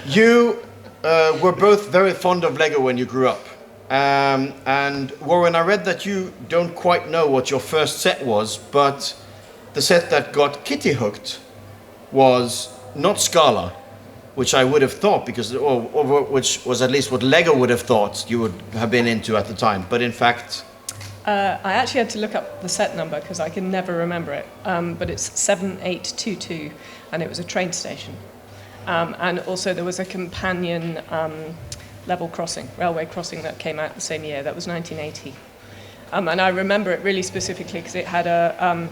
You were both very fond of Lego when you grew up. And Warren, I read that you don't quite know what your first set was, but the set that got Kitty hooked was not Scala, which I would have thought, because, or which was at least what Lego would have thought you would have been into at the time, but in fact... I actually had to look up the set number because I can never remember it, but it's 7822, and it was a train station. And also there was a companion railway crossing that came out the same year. That was 1980. And I remember it really specifically because it had a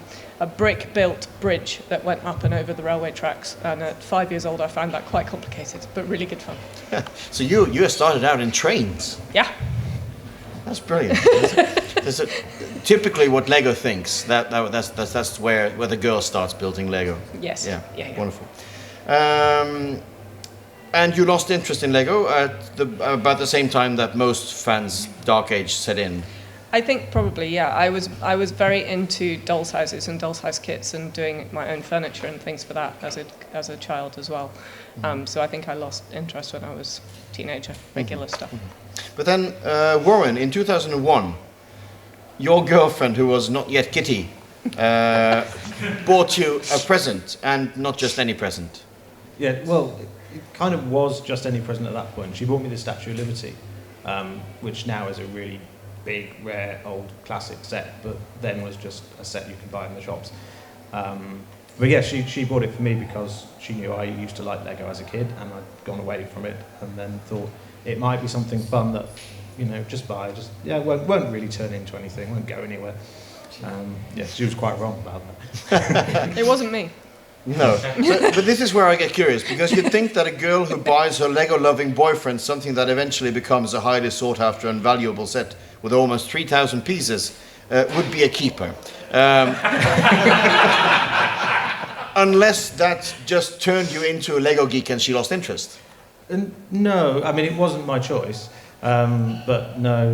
brick-built bridge that went up and over the railway tracks. And at 5 years old, I found that quite complicated, but really good fun. So you started out in trains? Yeah. That's brilliant. Typically what Lego thinks, that's where the girl starts building Lego. Yes. Yeah. Yeah. Wonderful. And you lost interest in Lego at about the same time that most fans' dark age set in. I think probably, yeah. I was very into dolls' houses and dolls' house kits and doing my own furniture and things for that as a child as well. So I think I lost interest when I was a teenager, regular stuff. But then, Warren, in 2001, your girlfriend, who was not yet Kitty, bought you a present, and not just any present. Yeah, well, it kind of was just any present at that point. She bought me the Statue of Liberty, which now is a really big, rare, old classic set, but then was just a set you can buy in the shops. But yeah, she bought it for me because she knew I used to like Lego as a kid, and I'd gone away from it, and then thought it might be something fun that, just buy, won't really turn into anything, won't go anywhere. She was quite wrong about that. It wasn't me. No, but this is where I get curious, because you'd think that a girl who buys her Lego-loving boyfriend something that eventually becomes a highly sought-after and valuable set with almost 3,000 pieces would be a keeper. Unless that just turned you into a Lego geek and she lost interest. No, I mean, it wasn't my choice, but no,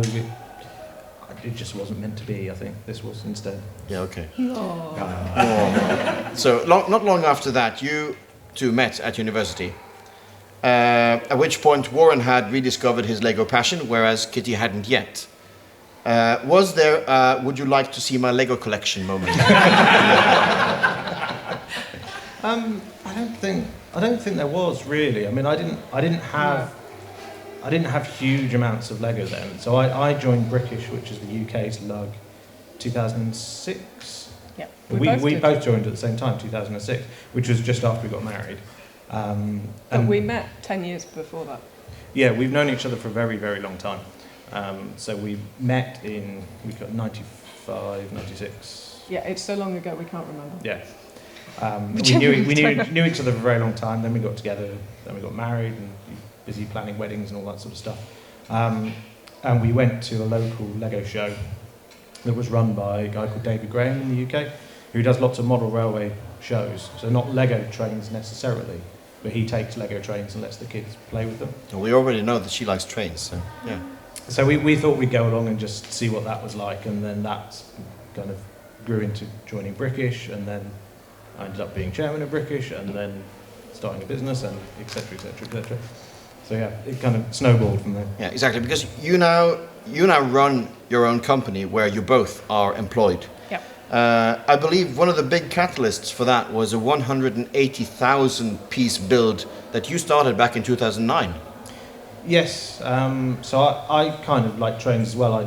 it just wasn't meant to be, I think. This was instead. Yeah, okay. No. So, not long after that, you two met at university, at which point Warren had rediscovered his Lego passion, whereas Kitty hadn't yet. Was there would you like to see my Lego collection moment? I don't think there was really. I mean, I didn't have huge amounts of Lego then. So I joined Brickish, which is the UK's LUG, 2006. Yeah. We both joined at the same time, 2006, which was just after we got married. But we met 10 years before that. Yeah, we've known each other for a very, very long time. So we met we got 95, 96. Yeah, it's so long ago we can't remember. Yeah. We knew each other for a very long time, then we got together, then we got married and busy planning weddings and all that sort of stuff. And we went to a local Lego show that was run by a guy called David Graham in the UK, who does lots of model railway shows. So not Lego trains necessarily, but he takes Lego trains and lets the kids play with them. Well, we already know that she likes trains, so yeah. So we thought we'd go along and just see what that was like, and then that kind of grew into joining Brickish, and then I ended up being chairman of Brickish, and then starting a business, and et cetera, et cetera, et cetera. So yeah, it kind of snowballed from there. Yeah, exactly, because you now run your own company where you both are employed. Yeah. I believe one of the big catalysts for that was a 180,000 piece build that you started back in 2009. Yes, so I kind of like trains as well.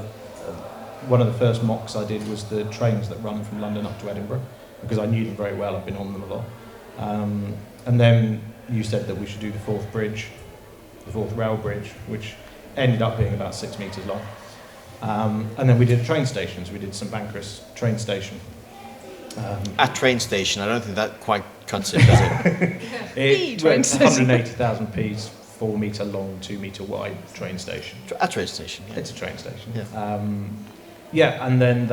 One of the first mocks I did was the trains that run from London up to Edinburgh, because I knew them very well, I've been on them a lot. And then you said that we should do the fourth rail bridge, which ended up being about 6 metres long. And then we did train stations. We did St Pancras train station. At train station, I don't think that quite cuts it, does it? It went 180,000 piece, 4 metre long, 2 metre wide train station. A train station, yeah. It's a train station. Yeah. And then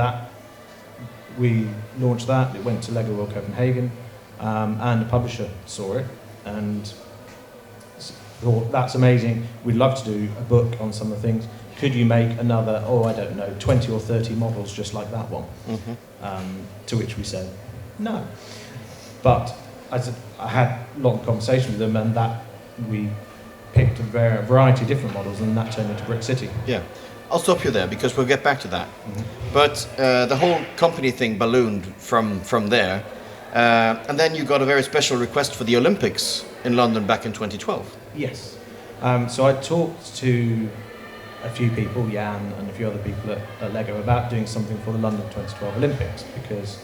we launched that. It went to Lego World Copenhagen, and the publisher saw it and thought, that's amazing, we'd love to do a book on some of the things. Could you make another, 20 or 30 models just like that one? Mm-hmm. To which we said, no. But I had a long conversation with them, and that we picked a variety of different models, and that turned into Brick City. Yeah. I'll stop you there because we'll get back to that. But the whole company thing ballooned from there. And then you got a very special request for the Olympics in London back in 2012. Yes. So I talked to a few people, Jan and a few other people at LEGO, about doing something for the London 2012 Olympics, because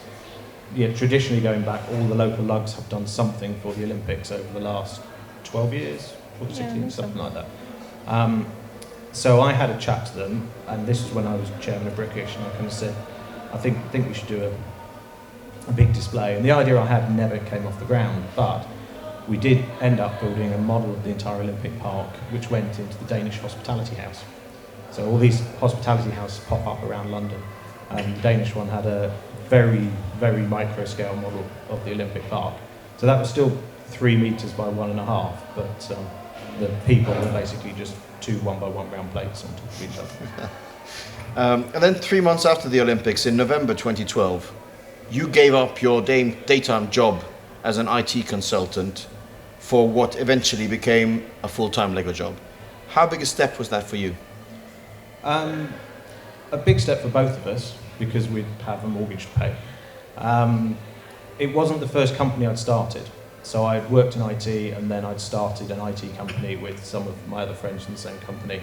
traditionally going back, all the local LUGs have done something for the Olympics over the last 12 years, or 16, something like that. So I had a chat to them, and this was when I was chairman of Brickish, and I kind of said, I think we should do a big display. And the idea I had never came off the ground, but we did end up building a model of the entire Olympic Park, which went into the Danish Hospitality House. So all these hospitality houses pop up around London, and the Danish one had a very, very micro-scale model of the Olympic Park. So that was still 3 meters by 1.5, but the people were basically just 2 1-by-1 round plates on top of each other. And then 3 months after the Olympics, in November 2012, you gave up your daytime job as an IT consultant for what eventually became a full-time LEGO job. How big a step was that for you? A big step for both of us, because we'd have a mortgage to pay. It wasn't the first company I'd started. So I'd worked in IT, and then I'd started an IT company with some of my other friends in the same company.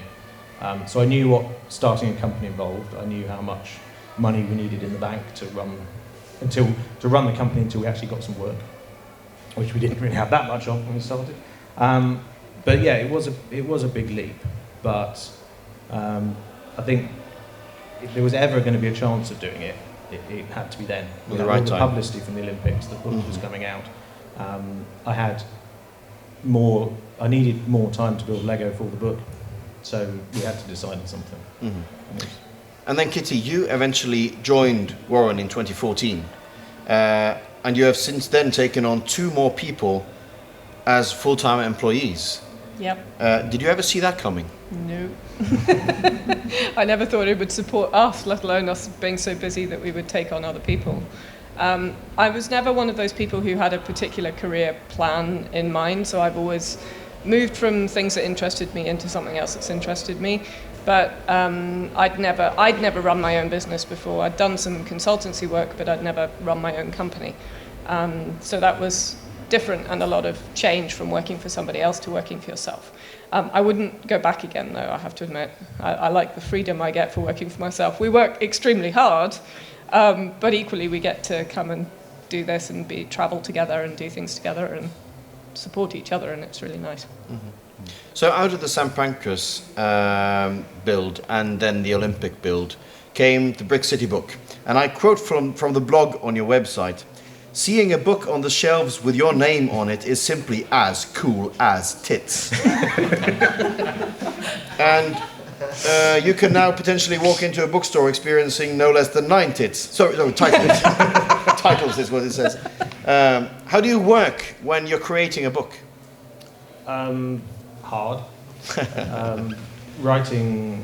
So I knew what starting a company involved. I knew how much money we needed in the bank to run the company until we actually got some work, which we didn't really have that much of when we started. But yeah, it was a big leap. But I think if there was ever going to be a chance of doing it, it had to be then. With the right time. The publicity from the Olympics, the book was coming out. I needed more time to build Lego for the book, so we had to decide on something. And then Kitty, you eventually joined Warren in 2014, and you have since then taken on 2 more people as full-time employees. Yep. Did you ever see that coming? No. I never thought it would support us, let alone us being so busy that we would take on other people. I was never one of those people who had a particular career plan in mind, so I've always moved from things that interested me into something else that's interested me. But I'd never run my own business before. I'd done some consultancy work, but I'd never run my own company. So that was different and a lot of change from working for somebody else to working for yourself. I wouldn't go back again, though, I have to admit. I like the freedom I get for working for myself. We work extremely hard, but equally we get to come and do this and travel together and do things together and support each other, and it's really nice. So out of the St. Pancras build and then the Olympic build came the Brick City book. And I quote from the blog on your website, "Seeing a book on the shelves with your name on it is simply as cool as tits." And you can now potentially walk into a bookstore experiencing no less than 9 tits. Sorry, no, titles. Titles is what it says. How do you work when you're creating a book? Hard. Writing,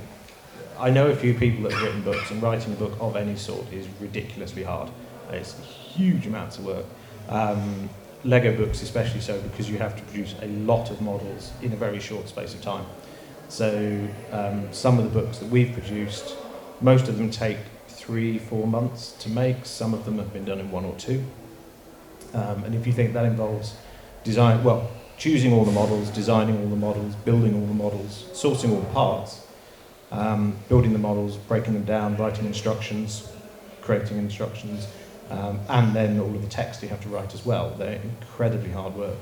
I know a few people that have written books, and writing a book of any sort is ridiculously hard. It's huge amounts of work. Lego books especially so, because you have to produce a lot of models in a very short space of time. So some of the books that we've produced, most of them take 3-4 months to make. Some of them have been done in 1 or 2. And if you think that involves choosing all the models, designing all the models, building all the models, sourcing all the parts, building the models, breaking them down, writing instructions, creating instructions, and then all of the text you have to write as well. They're incredibly hard work.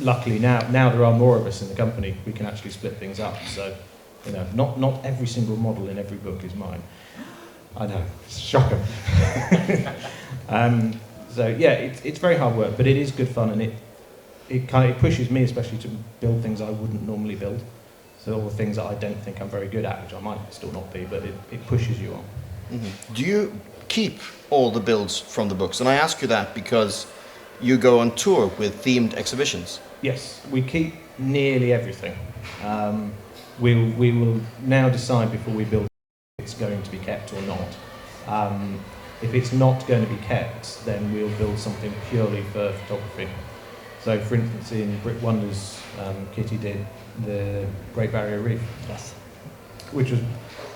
Luckily now there are more of us in the company. We can actually split things up. So, not every single model in every book is mine. I know, it's shocking. So yeah, it's very hard work, but it is good fun, and it pushes me especially to build things I wouldn't normally build. So all the things that I don't think I'm very good at, which I might still not be, but it pushes you on. Mm-hmm. Do you keep all the builds from the books? And I ask you that because you go on tour with themed exhibitions. Yes, we keep nearly everything. We will now decide before we build if it's going to be kept or not. If it's not going to be kept, then we'll build something purely for photography. So, for instance, in Brick Wonders, Kitty did the Great Barrier Reef, Yes. which was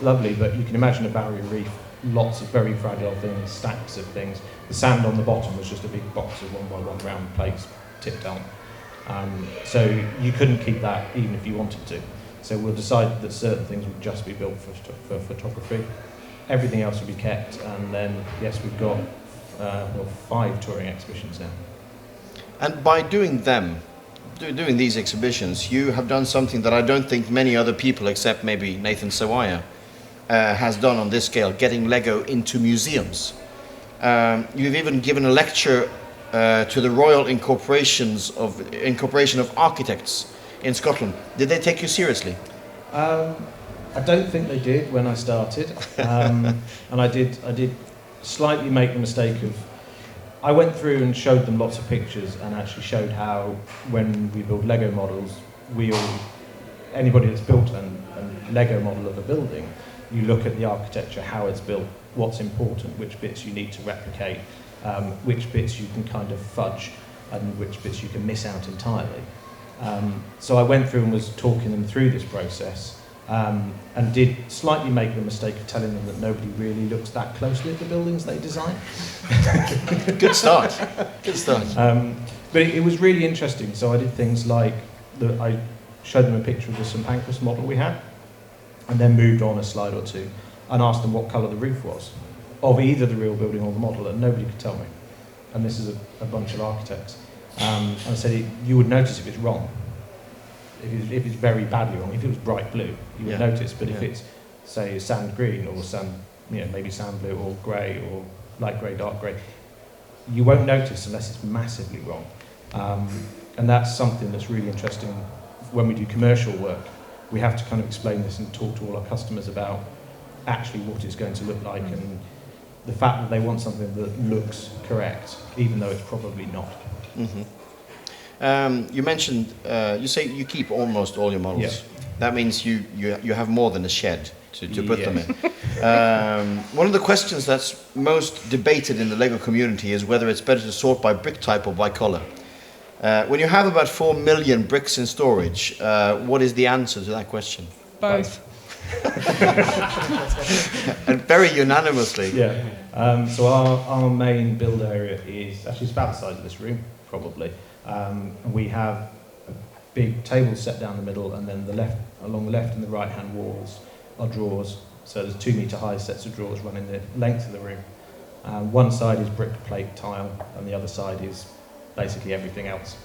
lovely, but you can imagine a barrier reef, lots of very fragile things, stacks of things. The sand on the bottom was just a big box of 1x1 round plates tipped on. So you couldn't keep that even if you wanted to. So we'll decide that certain things would just be built for photography. Everything else will be kept, and then, yes, we've got 5 touring exhibitions now. And by doing doing these exhibitions, you have done something that I don't think many other people, except maybe Nathan Sawaya, has done on this scale, getting Lego into museums. You've even given a lecture to the Royal Incorporation of Architects in Scotland. Did they take you seriously? I don't think they did when I started, and I did slightly make the mistake of, I went through and showed them lots of pictures and actually showed how, when we build Lego models, anybody that's built a Lego model of a building, you look at the architecture, how it's built, what's important, which bits you need to replicate, which bits you can kind of fudge, and which bits you can miss out entirely. So I went through and was talking them through this process, and did slightly make the mistake of telling them that nobody really looks that closely at the buildings they design. Good start. Good start. But it was really interesting. So I did things like, I showed them a picture of the St Pancras model we had, and then moved on a slide or two and asked them what colour the roof was of either the real building or the model, and nobody could tell me. And this is a bunch of architects. And I said, you would notice if it's wrong. If it's very badly wrong, if it was bright blue, you would notice. But if it's, say, sand green or maybe sand blue or grey or light grey, dark grey, you won't notice unless it's massively wrong. And that's something that's really interesting when we do commercial work. We have to kind of explain this and talk to all our customers about actually what it's going to look like, and the fact that they want something that looks correct, even though it's probably not. Mm-hmm. You mentioned, you say you keep almost all your models. Yeah. That means you have more than a shed to put them in. One of the questions that's most debated in the Lego community is whether it's better to sort by brick type or by colour. When you have about 4 million bricks in storage, what is the answer to that question? Both. And very unanimously. Yeah. So our main build area is actually, it's about the size of this room, probably. We have a big table set down the middle, and then along the left and the right hand walls are drawers. So there's 2 metre high sets of drawers running the length of the room. One side is brick, plate, tile, and the other side is basically everything else.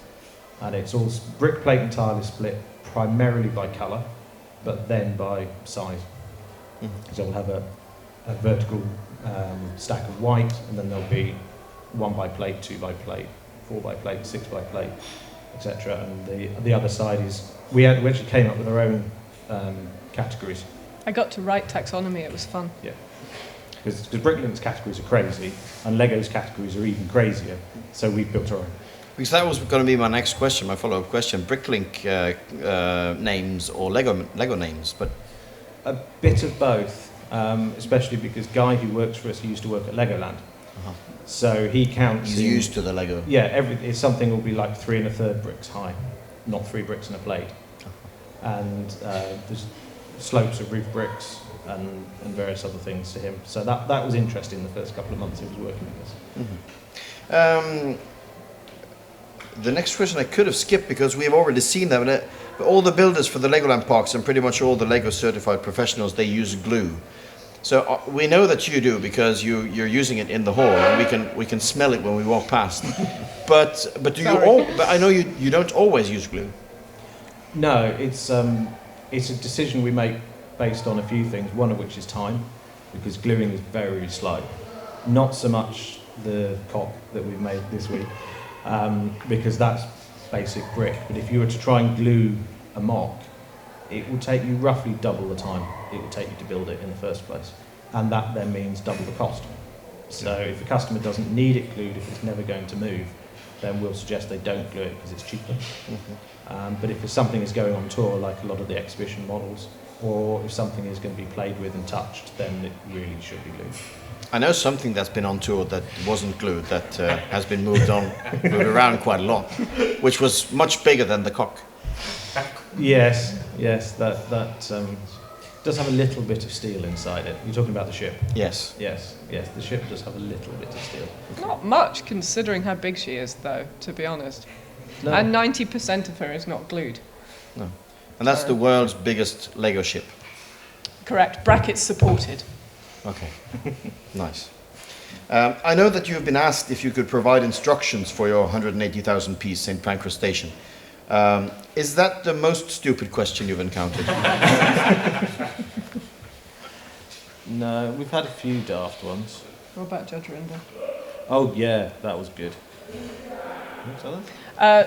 And it's all brick, plate and tile is split primarily by colour, but then by size. Mm-hmm. So we'll have a vertical stack of white, and then there'll be 1 by plate, 2 by plate, 4 by plate, 6 by plate, etc. And the other side is, we actually came up with our own categories. I got to write taxonomy, it was fun. Yeah, because Bricklink's categories are crazy, and Lego's categories are even crazier, so we built our own. Because that was going to be my next question, my follow-up question. Bricklink names or Lego names, but a bit of both, especially because Guy, who works for us, used to work at Legoland. Uh-huh. So he counts. He's used to the Lego. Yeah, something will be like 3 1/3 bricks high, not 3 bricks and a plate. Uh-huh. And there's slopes of roof bricks and various other things to him. So that was interesting the first couple of months he was working with us. Mm-hmm. The next question I could have skipped because we have already seen that, but all the builders for the Legoland parks and pretty much all the Lego certified professionals, they use glue. So we know that you do because you're using it in the hall, and we can smell it when we walk past. But do you all? But I know you don't always use glue. No, it's a decision we make based on a few things. One of which is time, because gluing is very slow. Not so much the cock that we've made this week, because that's basic brick. But if you were to try and glue a mock, it will take you roughly double the time it would take you to build it in the first place. And that then means double the cost. So if a customer doesn't need it glued, if it's never going to move, then we'll suggest they don't glue it because it's cheaper. Mm-hmm. But if something is going on tour, like a lot of the exhibition models, or if something is going to be played with and touched, then it really should be glued. I know something that's been on tour that wasn't glued, that has been moved around quite a lot, which was much bigger than the cock. Yes, that does have a little bit of steel inside it. You're talking about the ship? Yes. Yes, the ship does have a little bit of steel. Not much, considering how big she is, though, to be honest. No. And 90% of her is not glued. No. And that's the world's biggest Lego ship. Correct. Brackets supported. Okay. Nice. I know that you have been asked if you could provide instructions for your 180,000 piece St. Pancras station. Is that the most stupid question you've encountered? No, we've had a few daft ones. What about Judge Rinder? Oh yeah, that was good.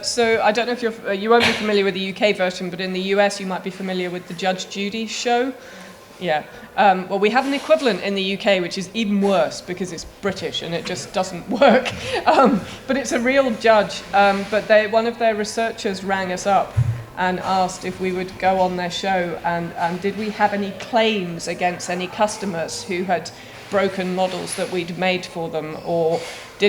So I don't know if you won't be familiar with the UK version, but in the US you might be familiar with the Judge Judy show. Yeah. Well, we have an equivalent in the UK, which is even worse because it's British and it just doesn't work. But it's a real judge. But one of their researchers rang us up and asked if we would go on their show and did we have any claims against any customers who had broken models that we'd made for them, or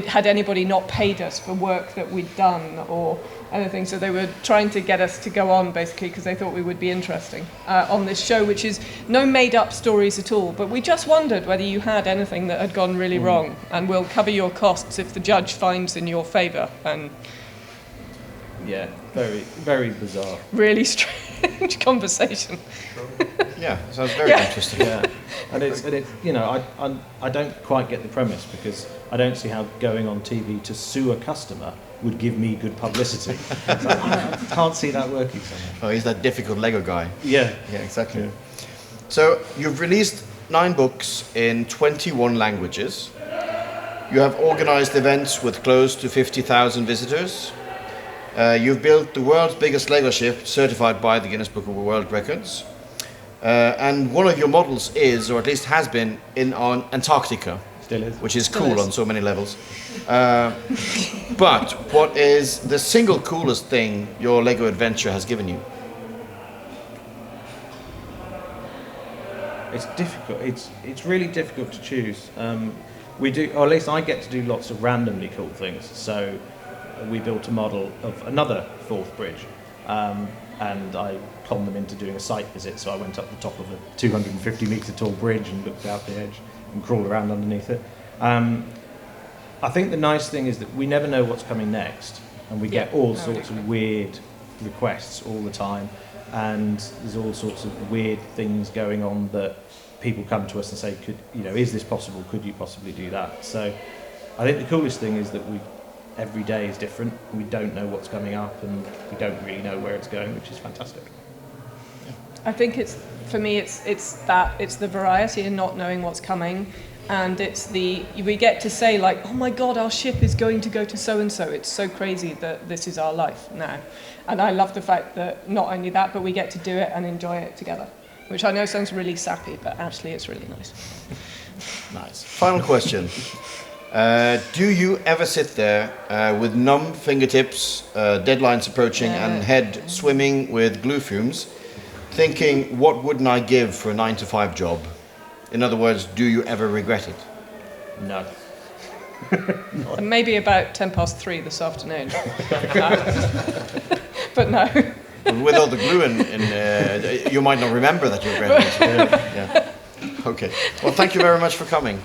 had anybody not paid us for work that we'd done, or anything. So they were trying to get us to go on, basically, because they thought we would be interesting on this show, which is no made-up stories at all. But we just wondered whether you had anything that had gone really wrong, and we'll cover your costs if the judge finds in your favour. And yeah, very, very bizarre. Really strange conversation. Yeah, sounds very interesting. Yeah, and it's you know, I don't quite get the premise, because I don't see how going on TV to sue a customer would give me good publicity. So I can't see that working somehow. Oh, he's that difficult Lego guy. Yeah. Yeah, exactly. Yeah. So you've released 9 books in 21 languages. You have organized events with close to 50,000 visitors. You've built the world's biggest Lego ship, certified by the Guinness Book of World Records. And one of your models is, or at least has been, on Antarctica. Still is. Which is Still cool is. on so many levels. But what is the single coolest thing your Lego adventure has given you? It's difficult. It's really difficult to choose. We do, or at least I get to do lots of randomly cool things. So we built a model of another Forth bridge, and I conned them into doing a site visit. So I went up the top of a 250 metre tall bridge and looked out the edge and crawl around underneath it. I think the nice thing is that we never know what's coming next, and we get all sorts of weird requests all the time, and there's all sorts of weird things going on that people come to us and say, is this possible? Could you possibly do that? So I think the coolest thing is that every day is different. We don't know what's coming up, and we don't really know where it's going, which is fantastic. I think for me it's the variety and not knowing what's coming, and we get to say, like, oh my god, our ship is going to go to so and so. It's so crazy that this is our life now, and I love the fact that not only that, but we get to do it and enjoy it together, which I know sounds really sappy, but actually it's really nice. Nice. Final question. Do you ever sit there with numb fingertips, deadlines approaching, and head swimming with glue fumes, thinking, what wouldn't I give for a 9-to-5 job? In other words, do you ever regret it? No. And maybe about 3:10 this afternoon. But no. With all the glue in you might not remember that you regret it. Yeah. Okay. Well, thank you very much for coming.